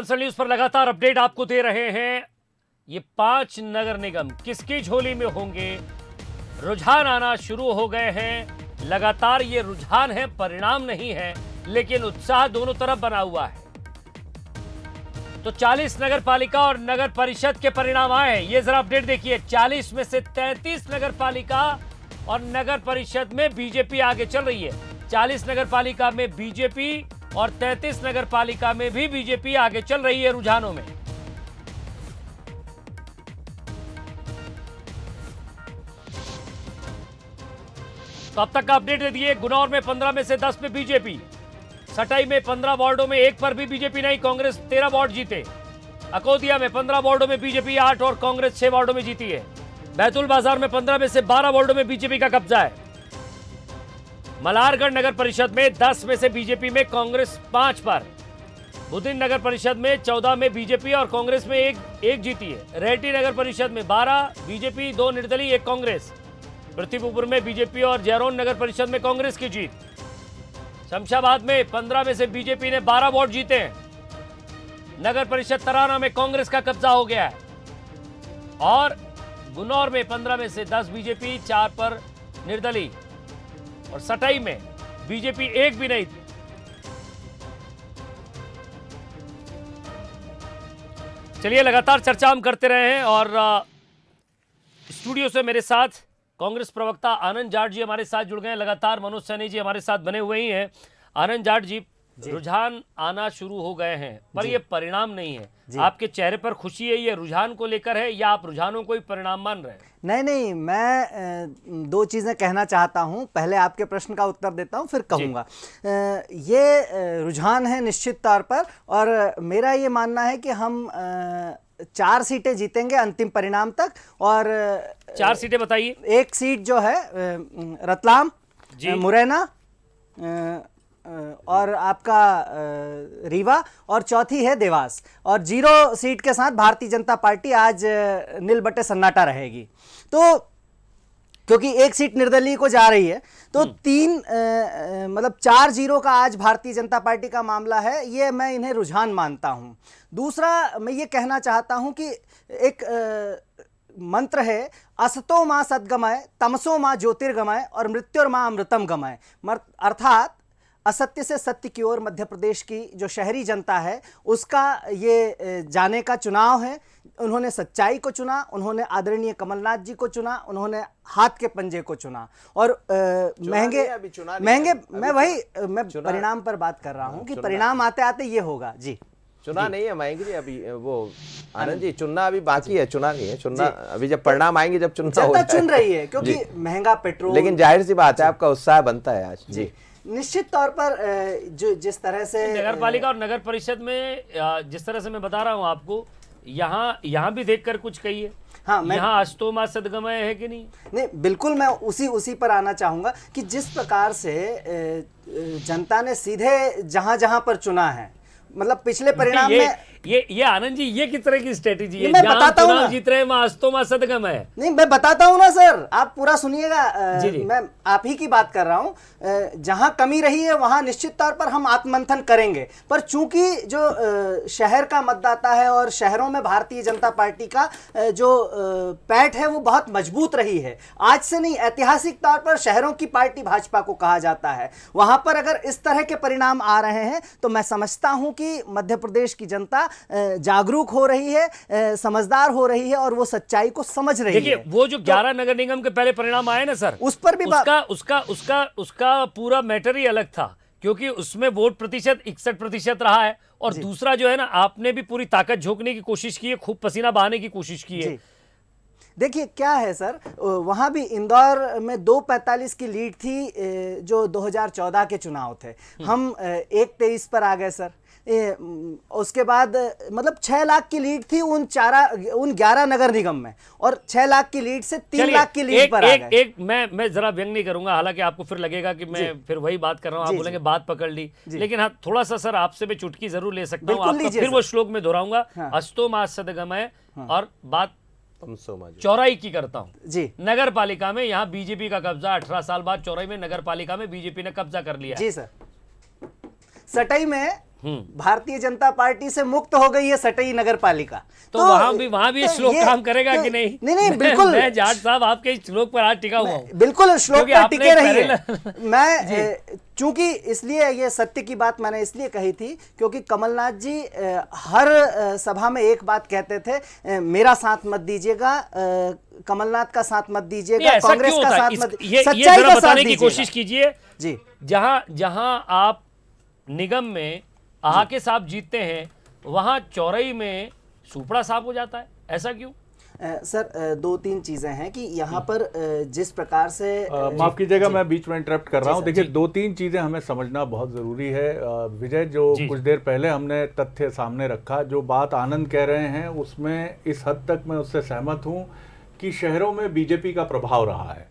News पर लगातार update आपको दे रहे हैं। ये 5 नगर निगम किसकी झोली में होंगे, रुझान आना शुरू हो गए हैं। लगातार ये रुझान है, परिणाम नहीं है, लेकिन उत्साह दोनों तरफ बना हुआ है। तो 40 नगर पालिका और नगर परिषद के परिणाम आए हैं। ये जरा अपडेट देखिए। 40 में से 33 नगर पालिका और नगर परिषद में बीजेपी आगे चल रही है। 40 नगर पालिका में बीजेपी और 33 नगर पालिका में भी बीजेपी आगे चल रही है रुझानों में। तो अब तक का अपडेट दे दिए। गुनौर में 15 में से 10 पे बीजेपी, सटाई में 15 वार्डों में एक पर भी बीजेपी नहीं, कांग्रेस 13 वार्ड जीते। अकोदिया में 15 वार्डों में बीजेपी 8 और कांग्रेस 6 वार्डों में जीती है। बैतूल बाजार में 15 में से 12 वार्डों में बीजेपी का कब्जा है। मल्हारगढ़ नगर परिषद में 10 में से बीजेपी में, कांग्रेस 5 पर। बुधिन नगर परिषद में 14 में बीजेपी और कांग्रेस में एक जीती है। रेहटी नगर परिषद में 12 बीजेपी, 2 निर्दलीय, 1 कांग्रेस। पृथ्वीपुर में बीजेपी और जयरोन नगर परिषद में कांग्रेस की जीत। शमशाबाद में 15 में से बीजेपी ने 12 वोट जीते हैं। नगर परिषद तराना में कांग्रेस का कब्जा हो गया है। और गुनौर में 15 में से 10 बीजेपी, 4 पर निर्दलीय। और सटाई में बीजेपी एक भी नहीं। चलिए लगातार चर्चा हम करते रहे हैं और स्टूडियो से मेरे साथ कांग्रेस प्रवक्ता आनंद जाट जी हमारे साथ जुड़ गए हैं। लगातार मनोज सैनी जी हमारे साथ बने हुए ही हैं। आनंद जाट जी, रुझान आना शुरू हो गए हैं पर ये परिणाम नहीं है। आपके चेहरे पर खुशी है, ये रुझान को लेकर है या आप रुझानों को ही परिणाम मान रहे हैं? नहीं, मैं दो चीज़ें कहना चाहता हूं। पहले आपके प्रश्न का उत्तर देता हूं, फिर कहूंगा। ये रुझान है निश्चित तौर पर, और मेरा ये मानना है कि हम 4 सीटें जीतेंगे अंतिम परिणाम तक। और 4 सीटें बताइए। एक सीट जो है रतलाम, मुरैना और आपका रीवा, और चौथी है देवास। और 0 सीट के साथ भारतीय जनता पार्टी आज नील बटे सन्नाटा रहेगी। तो क्योंकि एक सीट निर्दलीय को जा रही है, तो 4-0 का आज भारतीय जनता पार्टी का मामला है। ये मैं इन्हें रुझान मानता हूं। दूसरा, मैं ये कहना चाहता हूं कि एक मंत्र है, असतो मां सद्गमय, तमसो मां ज्योतिर्गमय और मृत्योर्मा अमृतम गमय। अर्थात असत्य से सत्य की ओर मध्य प्रदेश की जो शहरी जनता है उसका ये जाने का चुनाव है। उन्होंने सच्चाई को चुना, उन्होंने आदरणीय कमलनाथ जी को चुना, उन्होंने हाथ के पंजे को चुना। और महंगे मैं परिणाम पर बात कर रहा हूं कि परिणाम आते आते ये होगा। जी, चुना नहीं है महेंद्र जी, अभी वो आनंद जी, चुनना अभी बाकी है, चुना नहीं है। चुनना अभी जब परिणाम आएंगे, जब चुनना होगा। चुन रही है क्योंकि महंगा पेट्रोल। लेकिन जाहिर सी बात है, आपका उत्साह बनता है आज। जी, निश्चित तौर पर जो जिस तरह से नगर पालिका और नगर परिषद में जिस तरह से मैं बता रहा हूं आपको, यहाँ भी देखकर कुछ कहिए। हाँ, यहाँ अस्तोमा सद्गमय है कि नहीं? नहीं, बिल्कुल मैं उसी पर आना चाहूंगा कि जिस प्रकार से जनता ने सीधे जहां पर चुना है, मतलब पिछले परिणाम में ये आनंद जी, ये किस तरह की स्ट्रेटेजी है? मैं बताता हूँ ना, जीत रहे अस्तोमा सद्गमय है। नहीं, मैं बताता हूँ ना सर, आप पूरा सुनिएगा। मैं आप ही की बात कर रहा हूँ। जहां कमी रही है वहां निश्चित तौर पर हम आत्ममंथन करेंगे। पर चूंकि जो शहर का मतदाता है और शहरों में भारतीय जनता पार्टी का जो पैठ है वो बहुत मजबूत रही है। आज से नहीं, ऐतिहासिक तौर पर शहरों की पार्टी भाजपा को कहा जाता है। वहां पर अगर इस तरह के परिणाम आ रहे हैं तो मैं समझता हूं कि मध्य प्रदेश की जनता जागरूक हो रही है, समझदार हो रही है और वो सच्चाई को समझ रही है। देखिए, वो जो 11 नगर निगम के पहले परिणाम आए ना सर, उस पर भी उसका पूरा मैटर ही अलग था, क्योंकि उसमें वोट प्रतिशत 61% रहा है। और दूसरा जो है ना, आपने भी पूरी ताकत झोंकने की कोशिश की है, खूब पसीना बहाने की कोशिश की है। देखिए क्या है सर, वहाँ भी इंदौर में 245 की लीड थी जो 2014 के चुनाव थे। हम 123 पर आ गए सर। उसके बाद मतलब 6 लाख की लीड थी उन 11 नगर निगम में, और 6 लाख की लीड से 3 लाख की लीड पर आ गए। मैं जरा व्यंग नहीं करूंगा, हालांकि आपको फिर लगेगा कि मैं फिर वही बात कर रहा हूं, आप बोलेंगे बात पकड़ ली। लेकिन हाँ, थोड़ा सा सर आपसे मैं चुटकी जरूर ले सकता हूं आपका, फिर वो श्लोक में दोहराऊंगा। अस्तो मा सद्गमय। और बात चौराई की करता हूं जी। नगर पालिका में यहाँ बीजेपी का कब्जा, 18 साल बाद चौराई में नगर पालिका में बीजेपी ने कब्जा कर लिया जी सर। सटाई में भारतीय जनता पार्टी से मुक्त हो गई है सटई नगर पालिका। तो वहां भी श्लोक काम करेगा कि नहीं? नहीं बिल्कुल। मैं जाट साहब आपके श्लोक पर आज टिका हुआ हूं। बिल्कुल श्लोक पर टिके रहिए। मैं चूंकि इसलिए ये सत्य की बात मैंने इसलिए कही थी क्योंकि कमलनाथ जी हर सभा में एक बात कहते थे, मेरा साथ मत दीजिएगा, कमलनाथ का साथ मत दीजिएगा, कांग्रेस का साथ मत, सच्चाई का साथ की कोशिश कीजिए जी। जहां आप निगम में आहा के साहब जीतते हैं वहां चौरई में सुपड़ा साहब हो जाता है, ऐसा क्यों? सर दो तीन चीजें हैं कि यहाँ पर जिस प्रकार से माफ कीजिएगा मैं बीच में इंटरप्ट कर रहा हूँ। देखिए दो तीन चीजें हमें समझना बहुत जरूरी है। विजय, जो कुछ देर पहले हमने तथ्य सामने रखा, जो बात आनंद कह रहे हैं उसमें इस हद तक मैं उससे सहमत हूँ कि शहरों में बीजेपी का प्रभाव रहा है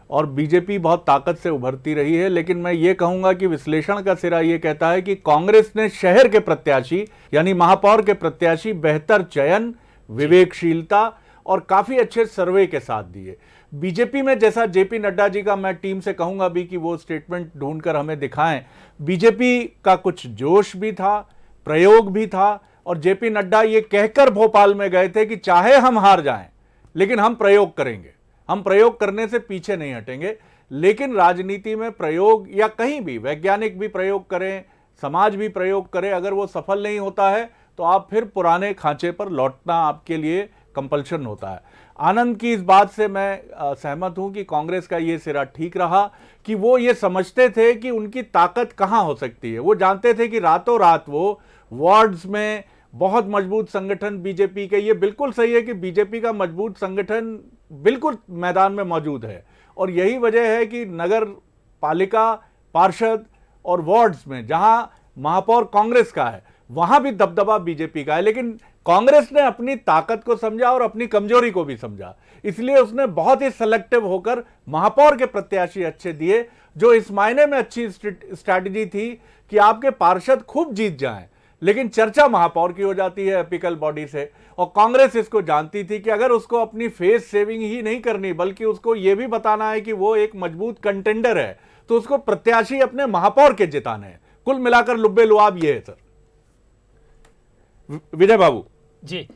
और बीजेपी बहुत ताकत से उभरती रही है। लेकिन मैं ये कहूंगा कि विश्लेषण का सिरा ये कहता है कि कांग्रेस ने शहर के प्रत्याशी यानी महापौर के प्रत्याशी बेहतर चयन, विवेकशीलता और काफी अच्छे सर्वे के साथ दिए। बीजेपी में जैसा जेपी नड्डा जी का मैं टीम से कहूंगा भी कि वो स्टेटमेंट ढूंढकर हमें दिखाएं, बीजेपी का कुछ जोश भी था, प्रयोग भी था और जेपी नड्डा ये कहकर भोपाल में गए थे कि चाहे हम हार जाएं लेकिन हम प्रयोग करेंगे, हम प्रयोग करने से पीछे नहीं हटेंगे। लेकिन राजनीति में प्रयोग या कहीं भी वैज्ञानिक भी प्रयोग करें, समाज भी प्रयोग करे, अगर वो सफल नहीं होता है तो आप फिर पुराने खांचे पर लौटना आपके लिए कंपल्शन होता है। आनंद की इस बात से मैं सहमत हूं कि कांग्रेस का ये सिरा ठीक रहा कि वो ये समझते थे कि उनकी ताकत कहां हो सकती है। वो जानते थे कि रातों रात वो वार्ड्स में बहुत मजबूत संगठन बीजेपी के, ये बिल्कुल सही है कि बीजेपी का मजबूत संगठन बिल्कुल मैदान में मौजूद है और यही वजह है कि नगर पालिका, पार्षद और वार्ड्स में जहां महापौर कांग्रेस का है वहां भी दबदबा बीजेपी का है। लेकिन कांग्रेस ने अपनी ताकत को समझा और अपनी कमजोरी को भी समझा, इसलिए उसने बहुत ही सेलेक्टिव होकर महापौर के प्रत्याशी अच्छे दिए, जो इस मायने में अच्छी स्ट्रैटेजी थी कि आपके पार्षद खूब जीत जाएं लेकिन चर्चा महापौर की हो जाती है एपिकल बॉडी से। और कांग्रेस इसको जानती थी कि अगर उसको अपनी फेस सेविंग ही नहीं करनी बल्कि उसको यह भी बताना है कि वो एक मजबूत कंटेंडर है तो उसको प्रत्याशी अपने महापौर के जिताने हैं। कुल मिलाकर लुब्बे लुआब ये है सर। विजय बाबू जी,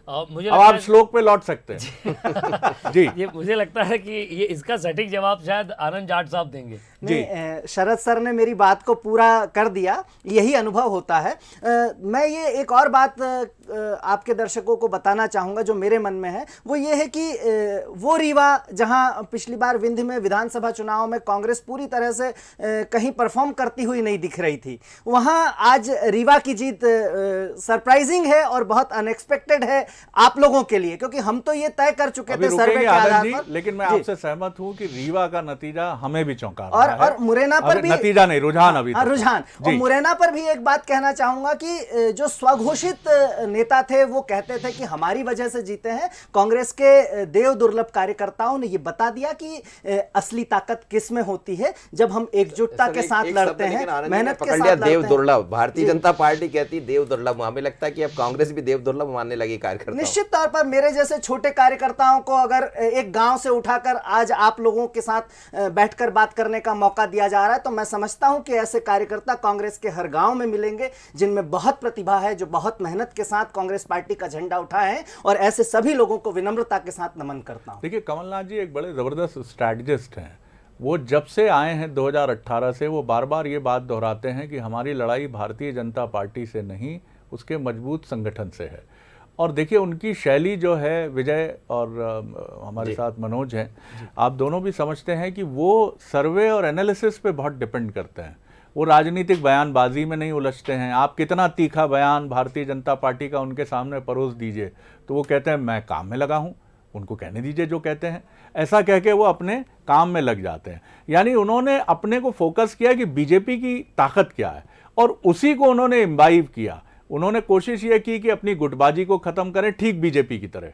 मुझे अब आप श्लोक पे लौट सकते हैं। जी, ये मुझे लगता है कि ये इसका सटीक जवाब शायद आनंद जाट साहब देंगे। नहीं, शरद सर ने मेरी बात को पूरा कर दिया, यही अनुभव होता है। मैं ये एक और बात आपके दर्शकों को बताना चाहूँगा जो मेरे मन में है, वो ये है कि वो रीवा जहाँ पिछली बार विंध्य में विधानसभा चुनाव में कांग्रेस पूरी तरह से कहीं परफॉर्म करती हुई नहीं दिख रही थी, वहाँ आज रीवा की जीत सरप्राइजिंग है और बहुत अनएक्सपेक्टेड है आप लोगों के लिए, क्योंकि हम तो ये तय कर चुके थे सर्वे के आधार पर। लेकिन मैं आपसे सहमत हूं कि रीवा का नतीजा हमें भी चौंका रहा है और मुरैना पर भी नतीजा नहीं, रुझान अभी रुझान। और मुरैना पर भी एक बात कहना चाहूंगा कि जो स्वघोषित नेता थे वो कहते थे कि हमारी वजह से जीते हैं, कांग्रेस के देव दुर्लभ कार्यकर्ताओं ने ये बता दिया कि असली ताकत किस में होती है, जब हम एकजुटता के साथ लड़ते हैं, मेहनत के साथ। देव दुर्लभ, भारतीय जनता पार्टी कहती देव दुर्लभ, हमें लगता है कि अब कांग्रेस भी देव दुर्लभ मानने लगी कार्यकर्ता। निश्चित तौर पर मेरे जैसे छोटे कार्यकर्ताओं को अगर एक गांव से उठाकर आज आप लोगों के साथ बैठकर बात करने का मौका दिया जा रहा है तो मैं समझता हूं कि ऐसे कार्यकर्ता कांग्रेस के हर गांव में मिलेंगे जिनमें बहुत प्रतिभा है, जो बहुत मेहनत के साथ कांग्रेस पार्टी का झंडा उठाए हैं, और ऐसे सभी लोगों को विनम्रता के साथ नमन करता हूं। देखिए, कमलनाथ जी एक बड़े जबरदस्त स्ट्रैटेजिस्ट हैं। वो जब से आए हैं 2018 से वो बार बार ये बात दोहराते हैं कि हमारी लड़ाई भारतीय जनता पार्टी से नहीं, उसके मजबूत संगठन से है। और देखिए उनकी शैली जो है, विजय और हमारे साथ मनोज हैं, आप दोनों भी समझते हैं कि वो सर्वे और एनालिसिस पे बहुत डिपेंड करते हैं। वो राजनीतिक बयानबाजी में नहीं उलझते हैं। आप कितना तीखा बयान भारतीय जनता पार्टी का उनके सामने परोस दीजिए तो वो कहते हैं मैं काम में लगा हूँ, उनको कहने दीजिए जो कहते हैं, ऐसा कह के वो अपने काम में लग जाते हैं। यानी उन्होंने अपने को फोकस किया कि बीजेपी की ताकत क्या है और उसी को उन्होंने इम्बाइव किया। उन्होंने कोशिश ये की कि अपनी गुटबाजी को खत्म करें, ठीक बीजेपी की तरह।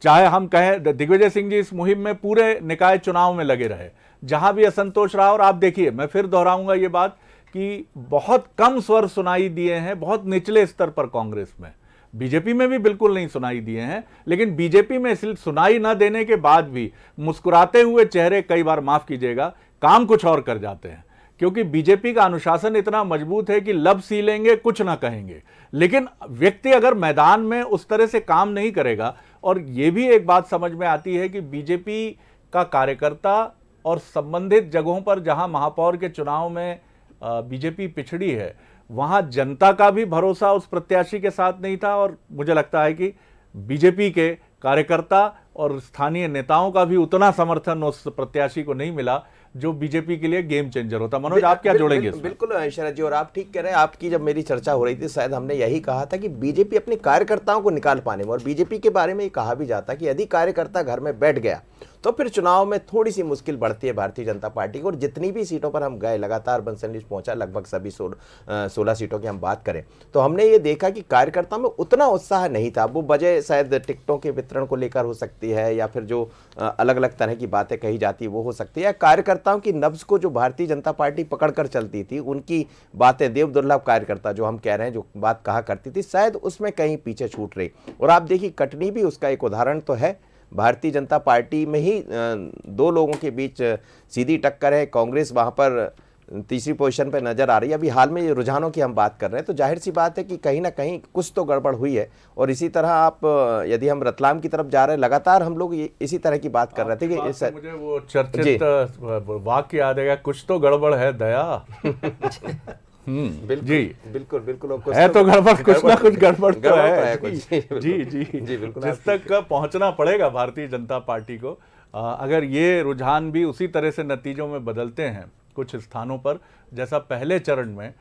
चाहे हम कहें दिग्विजय सिंह जी इस मुहिम में पूरे निकाय चुनाव में लगे रहे, जहां भी असंतोष रहा। और आप देखिए, मैं फिर दोहराऊंगा ये बात कि बहुत कम स्वर सुनाई दिए हैं बहुत निचले स्तर पर कांग्रेस में, बीजेपी में भी बिल्कुल नहीं सुनाई दिए हैं। लेकिन बीजेपी में इसलिए सुनाई न देने के बाद भी मुस्कुराते हुए चेहरे कई बार, माफ कीजिएगा, काम कुछ और कर जाते हैं। क्योंकि बीजेपी का अनुशासन इतना मजबूत है कि लब सी लेंगे, कुछ ना कहेंगे। लेकिन व्यक्ति अगर मैदान में उस तरह से काम नहीं करेगा, और ये भी एक बात समझ में आती है कि बीजेपी का कार्यकर्ता और संबंधित जगहों पर जहां महापौर के चुनाव में बीजेपी पिछड़ी है, वहां जनता का भी भरोसा उस प्रत्याशी के साथ नहीं था, और मुझे लगता है कि बीजेपी के कार्यकर्ता और स्थानीय नेताओं का भी उतना समर्थन उस प्रत्याशी को नहीं मिला जो बीजेपी के लिए गेम चेंजर होता। मनोज, आप क्या जोड़ेंगे इसमें? बिल्कुल शरद जी, और आप ठीक कह रहे हैं। आपकी जब मेरी चर्चा हो रही थी, शायद हमने यही कहा था कि बीजेपी अपने कार्यकर्ताओं को निकाल पाने में, और बीजेपी के बारे में ये कहा भी जाता कि यदि कार्यकर्ता घर में बैठ गया तो फिर चुनाव में थोड़ी सी मुश्किल बढ़ती है भारतीय जनता पार्टी को। और जितनी भी सीटों पर हम गए, लगातार बंसल लिस्ट पहुंचा, लगभग सभी 16 सीटों की हम बात करें, तो हमने ये देखा कि कार्यकर्ताओं में उतना उत्साह नहीं था। वो वजह शायद टिकटों के वितरण को लेकर हो सकती है, या फिर जो अलग अलग तरह की बातें कही जाती है वो हो सकती है, या कार्यकर्ताओं की नब्ज को जो भारतीय जनता पार्टी पकड़ कर चलती थी, उनकी बातें, देव दुर्लभ कार्यकर्ता जो हम कह रहे हैं, जो बात कहा करती थी, शायद उसमें कहीं पीछे छूट रही। और आप देखिए, कटनी भी उसका एक उदाहरण तो है। भारतीय जनता पार्टी में ही दो लोगों के बीच सीधी टक्कर है, कांग्रेस वहां पर तीसरी पोजीशन पर नजर आ रही है। अभी हाल में ये रुझानों की हम बात कर रहे हैं, तो जाहिर सी बात है कि कहीं ना कहीं कुछ तो गड़बड़ हुई है। और इसी तरह आप यदि हम रतलाम की तरफ जा रहे हैं, लगातार हम लोग इसी तरह की बात कर रहे थे कि मुझे वो चर्चित वाक्य याद है, कुछ तो गड़बड़ है दया। जी बिल्कुल बिल्कुल है तो गड़बड़, कुछ ना कुछ गड़बड़ तो है। जी जी बिल्कुल। जिस तक पहुंचना पड़ेगा भारतीय जनता पार्टी को, अगर ये रुझान भी उसी तरह से नतीजों में बदलते हैं कुछ स्थानों पर, जैसा पहले चरण में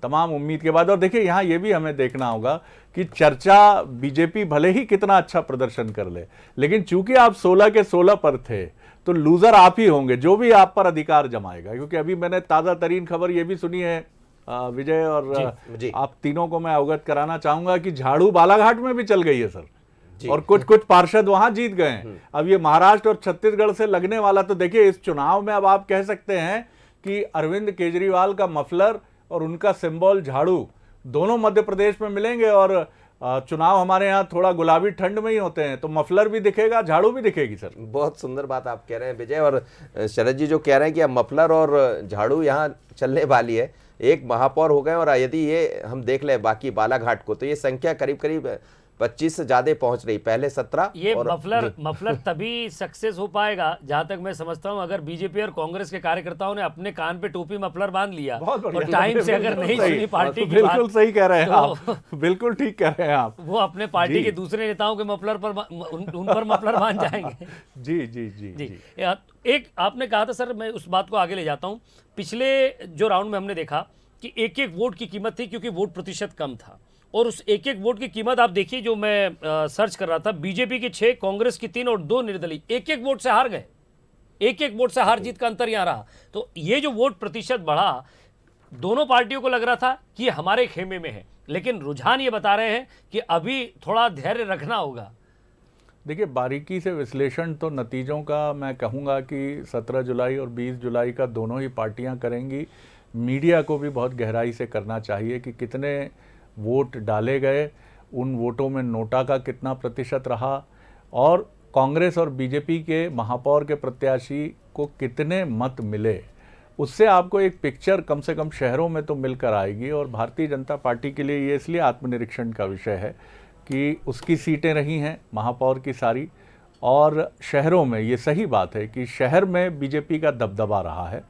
तमाम उम्मीद के बाद। और देखिए, यहाँ ये भी हमें देखना होगा कि चर्चा बीजेपी भले ही कितना अच्छा प्रदर्शन कर ले, लेकिन चूंकि आप 16 के 16 पर थे, तो लूजर आप ही होंगे जो भी आप पर अधिकार जमाएगा। क्योंकि अभी मैंने ताज़ा तरीन खबर ये भी सुनी है विजय, और जी। आप तीनों को मैं अवगत कराना चाहूंगा कि झाड़ू बालाघाट में भी चल गई है सर, और कुछ पार्षद वहां जीत गए हैं। अब ये महाराष्ट्र और छत्तीसगढ़ से लगने वाला, तो देखिए इस चुनाव में अब आप कह सकते हैं कि अरविंद केजरीवाल का मफलर और उनका सिंबल झाड़ू दोनों मध्य प्रदेश में मिलेंगे। और चुनाव हमारे यहाँ थोड़ा गुलाबी ठंड में ही होते हैं, तो मफलर भी दिखेगा, झाड़ू भी दिखेगी सर। बहुत सुंदर बात आप कह रहे हैं विजय। और शरद जी जो कह रहे हैं कि अब मफलर और झाड़ू यहाँ चलने वाली है, एक महापौर हो गए, और यदि ये हम देख लें बाकी बालाघाट को, तो ये संख्या करीब करीब 25 से ज्यादा पहुंच रही, पहले 17। ये मफलर तभी सक्सेस हो पाएगा, जहां तक मैं समझता हूं, अगर बीजेपी और कांग्रेस के कार्यकर्ताओं ने अपने कान पे टोपी मफलर बांध लिया और टाइम से अगर नहीं सुनी पार्टी की बात, बिल्कुल सही कह रहे हैं आप, बिल्कुल ठीक कह रहे हैं आप। वो अपने पार्टी के दूसरे नेताओं के मफलर पर उन पर मफलर बांध जाएंगे। जी जी जी जी। एक आपने कहा था सर, मैं उस बात को आगे ले जाता हूं। पिछले जो राउंड में हमने देखा कि एक एक वोट की कीमत थी, क्योंकि वोट प्रतिशत कम था, और उस एक एक वोट की कीमत आप देखिए, जो मैं सर्च कर रहा था, बीजेपी के 6, कांग्रेस की 3 और 2 निर्दलीय एक एक वोट से हार गए। एक एक वोट से हार जीत का अंतर यहां रहा। तो ये जो वोट प्रतिशत बढ़ा, दोनों पार्टियों को लग रहा था कि हमारे खेमे में है, लेकिन रुझान ये बता रहे हैं कि अभी थोड़ा धैर्य रखना होगा। देखिए, बारीकी से विश्लेषण तो नतीजों का मैं कहूँगा कि 17 जुलाई और 20 जुलाई का दोनों ही पार्टियां करेंगी। मीडिया को भी बहुत गहराई से करना चाहिए कि कितने वोट डाले गए, उन वोटों में नोटा का कितना प्रतिशत रहा, और कांग्रेस और बीजेपी के महापौर के प्रत्याशी को कितने मत मिले। उससे आपको एक पिक्चर कम से कम शहरों में तो मिलकर आएगी। और भारतीय जनता पार्टी के लिए ये इसलिए आत्मनिरीक्षण का विषय है कि उसकी सीटें रही हैं महापौर की सारी, और शहरों में ये सही बात है कि शहर में बीजेपी का दबदबा रहा है।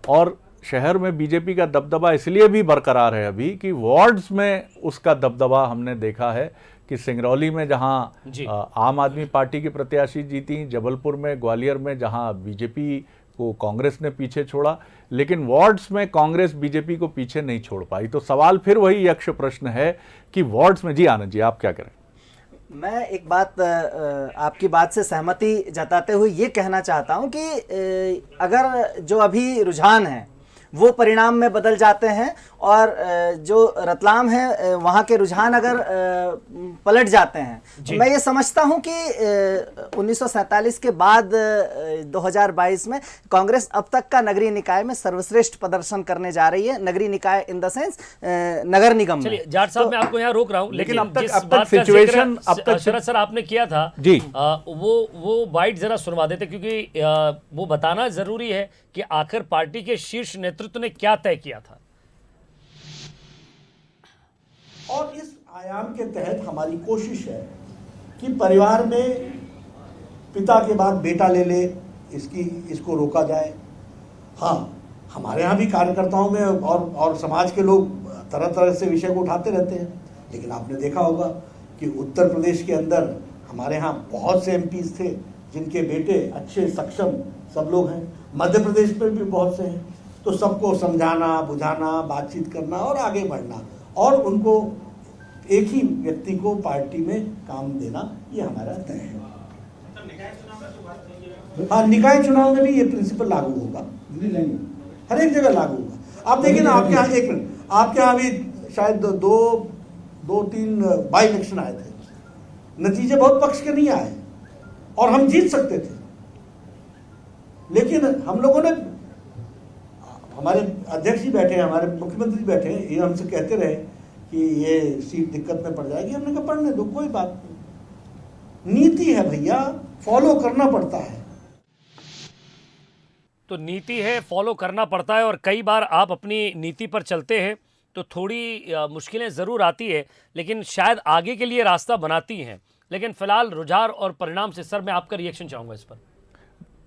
और शहर में बीजेपी का दबदबा इसलिए भी बरकरार है अभी कि वार्ड्स में उसका दबदबा हमने देखा है कि सिंगरौली में जहां आम आदमी पार्टी की प्रत्याशी जीती, जबलपुर में, ग्वालियर में जहां बीजेपी को कांग्रेस ने पीछे छोड़ा, लेकिन वार्ड्स में कांग्रेस बीजेपी को पीछे नहीं छोड़ पाई। तो सवाल फिर वही यक्ष प्रश्न है कि वार्ड्स में, जी आनंद जी आप क्या करें? मैं एक बात आपकी बात से सहमति जताते हुए ये कहना चाहता हूं कि अगर जो अभी रुझान है वो परिणाम में बदल जाते हैं, और जो रतलाम है वहाँ के रुझान अगर पलट जाते हैं, तो मैं ये समझता हूँ कि 1947 के बाद 2022 में कांग्रेस अब तक का नगरीय निकाय में सर्वश्रेष्ठ प्रदर्शन करने जा रही है। नगरीय निकाय इन द सेंस नगर निगम। चलिए जाट साहब, मैं आपको यहाँ रोक रहा हूँ, लेकिन अब तक सिचुएशन शरद सर आपने किया था जी, वो बाइट जरा सुनवा देते, क्योंकि वो बताना जरूरी है कि आखिर पार्टी के शीर्ष नेतृत्व ने क्या तय किया था। और इस आयाम के तहत हमारी कोशिश है कि परिवार में पिता के बाद बेटा ले ले, इसको रोका जाए। हाँ, हमारे यहाँ भी कार्यकर्ताओं में और समाज के लोग तरह तरह से विषय को उठाते रहते हैं, लेकिन आपने देखा होगा कि उत्तर प्रदेश के अंदर हमारे यहाँ बहुत से एमपीज थे जिनके बेटे अच्छे सक्षम सब लोग हैं, मध्य प्रदेश में भी बहुत से हैं। तो सबको समझाना, बुझाना, बातचीत करना और आगे बढ़ना और उनको एक ही व्यक्ति को पार्टी में काम देना, ये हमारा तय है। हाँ, निकाय चुनाव में भी ये प्रिंसिपल लागू होगा, हर एक जगह लागू होगा। आप देखिए ना, आपके यहाँ एक मिनट, आपके यहाँ भी शायद दो तीन बाई इलेक्शन आए थे, नतीजे बहुत पक्ष के नहीं आए और हम जीत सकते थे, लेकिन हम लोगों ने, हमारे अध्यक्ष जी बैठे हैं, हमारे मुख्यमंत्री बैठे हैं, ये हमसे कहते रहे कि ये सीट दिक्कत में पड़ जाएगी। हमने कहा पढ़ने दो, कोई बात नहीं, नीति है भैया, फॉलो करना पड़ता है। तो नीति है, फॉलो करना पड़ता है, और कई बार आप अपनी नीति पर चलते हैं तो थोड़ी मुश्किलें ज़रूर आती है, लेकिन शायद आगे के लिए रास्ता बनाती हैं। लेकिन फिलहाल रुझान और परिणाम से सर मैं आपका रिएक्शन चाहूँगा इस पर।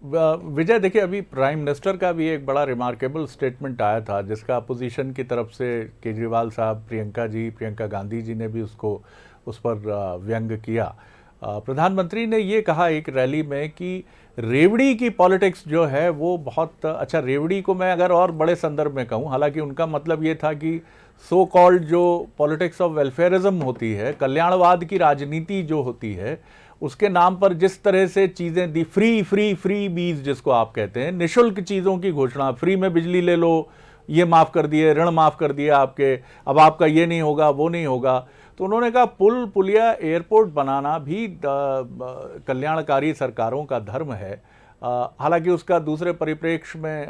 विजय, देखिए, अभी प्राइम मिनिस्टर का भी एक बड़ा रिमार्केबल स्टेटमेंट आया था, जिसका अपोजिशन की तरफ से केजरीवाल साहब, प्रियंका गांधी जी ने भी उस पर व्यंग किया। प्रधानमंत्री ने ये कहा एक रैली में कि रेवड़ी की पॉलिटिक्स जो है वो बहुत अच्छा, रेवड़ी को मैं अगर और बड़े संदर्भ में कहूँ, हालांकि उनका मतलब ये था कि सो कॉल्ड जो पॉलिटिक्स ऑफ वेलफेयरिज्म होती है, कल्याणवाद की राजनीति जो होती है, उसके नाम पर जिस तरह से चीज़ें दी, फ्री बीज जिसको आप कहते हैं, निःशुल्क चीज़ों की घोषणा, फ्री में बिजली ले लो, ये माफ़ कर दिए, ऋण माफ़ कर दिए आपके, अब आपका ये नहीं होगा, वो नहीं होगा। तो उन्होंने कहा पुल पुलिया एयरपोर्ट बनाना भी कल्याणकारी सरकारों का धर्म है। हालांकि उसका दूसरे परिप्रेक्ष्य में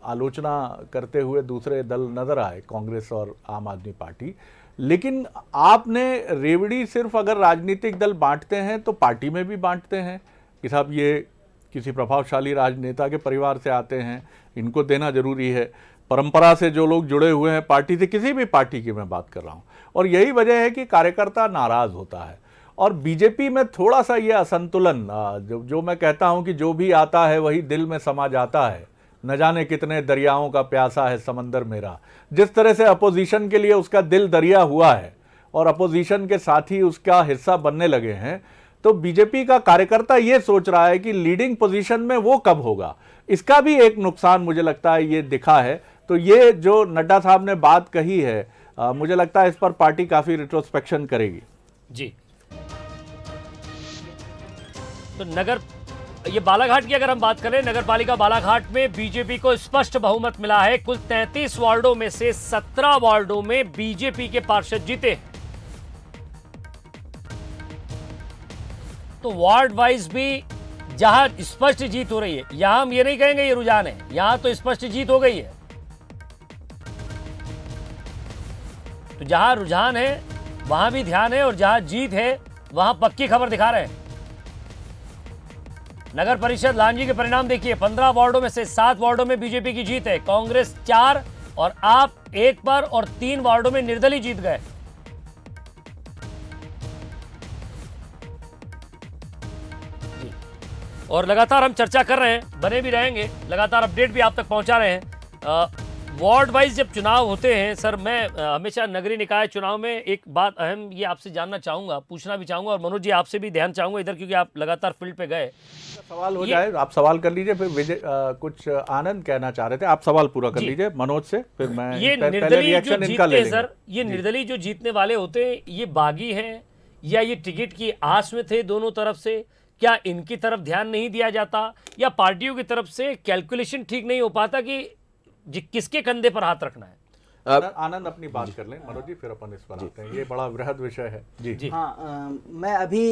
आलोचना करते हुए दूसरे दल नज़र आए, कांग्रेस और आम आदमी पार्टी। लेकिन आपने रेवड़ी सिर्फ अगर राजनीतिक दल बांटते हैं तो पार्टी में भी बांटते हैं कि साहब ये किसी प्रभावशाली राजनेता के परिवार से आते हैं, इनको देना जरूरी है। परंपरा से जो लोग जुड़े हुए हैं पार्टी से, किसी भी पार्टी की मैं बात कर रहा हूँ, और यही वजह है कि कार्यकर्ता नाराज होता है। और बीजेपी में थोड़ा सा ये असंतुलन, जो मैं कहता हूँ कि जो भी आता है वही दिल में समा जाता है, न जाने कितने दरियाओं का प्यासा है समंदर मेरा। जिस तरह से अपोजिशन के लिए उसका दिल दरिया हुआ है और अपोजिशन के साथी उसका हिस्सा बनने लगे हैं, तो बीजेपी का कार्यकर्ता ये सोच रहा है कि लीडिंग पोजीशन में वो कब होगा। इसका भी एक नुकसान मुझे लगता है ये दिखा है। तो ये जो नड्डा साहब ने बात कही है, मुझे लगता है इस पर पार्टी काफी रिट्रोस्पेक्शन करेगी। जी, तो ये बालाघाट की अगर हम बात करें, नगर पालिका बालाघाट में बीजेपी को स्पष्ट बहुमत मिला है। कुल 33 वार्डों में से 17 वार्डों में बीजेपी के पार्षद जीते। तो वार्ड वाइज भी जहां स्पष्ट जीत हो रही है, यहां हम ये नहीं कहेंगे ये रुझान है, यहां तो स्पष्ट जीत हो गई है। तो जहां रुझान है वहां भी ध्यान है, और जहां जीत है वहां पक्की खबर दिखा रहे हैं। नगर परिषद लांजी के परिणाम देखिए, 15 वार्डों में से 7 वार्डों में बीजेपी की जीत है, कांग्रेस 4 और आप 1 पर, और 3 वार्डों में निर्दलीय जीत गए। और लगातार हम चर्चा कर रहे हैं, बने भी रहेंगे, लगातार अपडेट भी आप तक पहुंचा रहे हैं। वार्ड वाइज जब चुनाव होते हैं सर, मैं हमेशा नगरीय निकाय चुनाव में एक बात अहम ये आपसे जानना चाहूंगा, पूछना भी चाहूंगा, और मनोज जी आपसे भी ध्यान चाहूंगा इधर, क्योंकि आप लगातार फील्ड पे गए। सवाल हो जाए, आप सवाल कर लीजिए, फिर विजय कुछ आनंद कहना चाह रहे थे, आप सवाल पूरा कर लीजिए मनोज से, फिर मैं ये निर्दलीय जो जीतते हैं सर, ये निर्दलीय जो जीतने वाले होते हैं, ये बागी हैं या ये टिकट की आस में थे दोनों तरफ से? क्या इनकी तरफ ध्यान नहीं दिया जाता, या पार्टियों की तरफ से कैलकुलेशन ठीक नहीं हो पाता कि किसके कंधे पर हाथ रखना है? आनंद अपनी बात कर लें, मनोज जी, फिर अपन इस पर आते हैं, ये बड़ा वृहद विषय है। जी हाँ, मैं अभी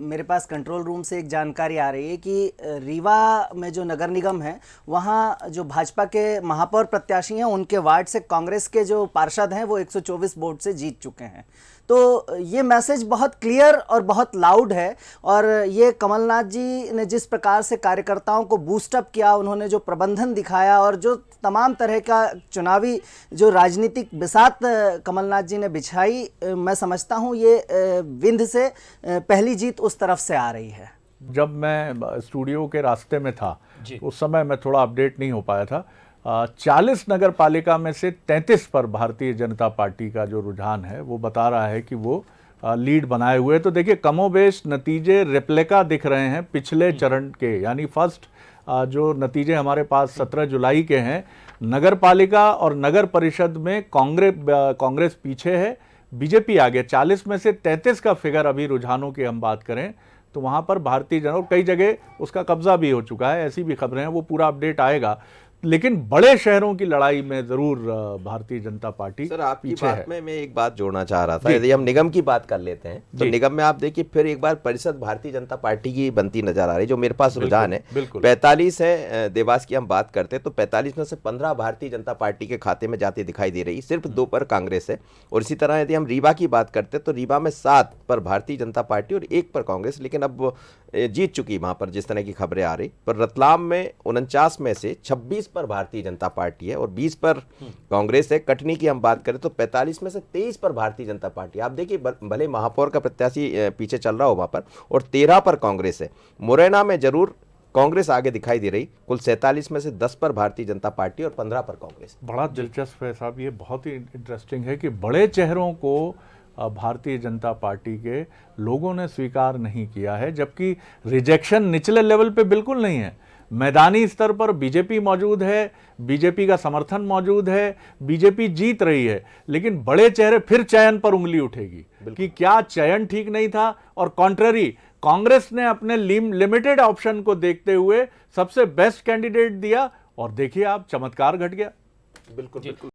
मेरे पास कंट्रोल रूम से एक जानकारी आ रही है कि रीवा में जो नगर निगम है, वहाँ जो भाजपा के महापौर प्रत्याशी हैं, उनके वार्ड से कांग्रेस के जो पार्षद हैं वो 124 वोट से जीत चुके हैं। तो ये मैसेज बहुत क्लियर और बहुत लाउड है। और ये कमलनाथ जी ने जिस प्रकार से कार्यकर्ताओं को बूस्टअप किया, उन्होंने जो प्रबंधन दिखाया और जो तमाम तरह का चुनावी जो राजनीतिक बिसात कमलनाथ जी ने बिछाई, मैं समझता हूँ ये विंध्य से पहली जीत उस तरफ से आ रही है। जब मैं स्टूडियो के रास्ते में था उस समय मैं थोड़ा अपडेट नहीं हो पाया था। 40 नगर पालिका में से 33 पर भारतीय जनता पार्टी का जो रुझान है वो बता रहा है कि वो लीड बनाए हुए। तो देखिए कमोबेश नतीजे रेप्लिका दिख रहे हैं पिछले चरण के, यानी फर्स्ट जो नतीजे हमारे पास 17 जुलाई के हैं, नगर पालिका और नगर परिषद में कांग्रेस पीछे है, बीजेपी आगे। 40 में से 33 का फिगर अभी रुझानों की हम बात करें तो वहां पर भारतीय जनता, कई जगह उसका कब्जा भी हो चुका है, ऐसी भी खबरें हैं, वो पूरा अपडेट आएगा। लेकिन बड़े शहरों की लड़ाई में जरूर भारतीय जनता पार्टी सर आपकी पीछे बात है। में मैं एक बात जोड़ना चाह रहा था। यदि हम निगम की बात कर लेते हैं तो निगम में आप देखिए फिर एक बार परिषद भारतीय जनता पार्टी की बनती नजर आ रही है। जो मेरे पास रुझान है 45 है, देवास की हम बात करते हैं तो 45 में से 15 भारतीय जनता पार्टी के खाते में जाती दिखाई दे रही, सिर्फ 2 पर कांग्रेस है। और इसी तरह यदि हम रीवा की बात करते हैं तो रीवा में 7 पर भारतीय जनता पार्टी और 1 पर कांग्रेस, लेकिन अब जीत चुकी वहां पर जिस तरह की खबरें आ रही। पर रतलाम में 49 में से 26 पर भारतीय जनता पार्टी है और 20 पर कांग्रेस है। कटनी की हम बात करें तो 45 में से 23 पर भारतीय जनता पार्टी। आप देखिए भले महापौर का प्रत्याशी पीछे चल रहा हो वहां पर, और 13 पर कांग्रेस है। मुरैना में जरूर कांग्रेस आगे दिखाई दे रही, कुल 47 में से 10 पर भारतीय जनता पार्टी और 15 पर कांग्रेस। बड़ा दिलचस्प है साहब, ये बहुत ही इंटरेस्टिंग है कि बड़े चेहरों को भारतीय जनता पार्टी के लोगों ने स्वीकार नहीं किया है, जबकि रिजेक्शन निचले लेवल पे बिल्कुल नहीं है। मैदानी स्तर पर बीजेपी मौजूद है, बीजेपी का समर्थन मौजूद है, बीजेपी जीत रही है, लेकिन बड़े चेहरे फिर चयन पर उंगली उठेगी कि क्या चयन ठीक नहीं था। और कॉन्ट्ररी, कांग्रेस ने अपने लिमिटेड ऑप्शन को देखते हुए सबसे बेस्ट कैंडिडेट दिया और देखिए आप चमत्कार घट गया। बिल्कुल बिल्कुल।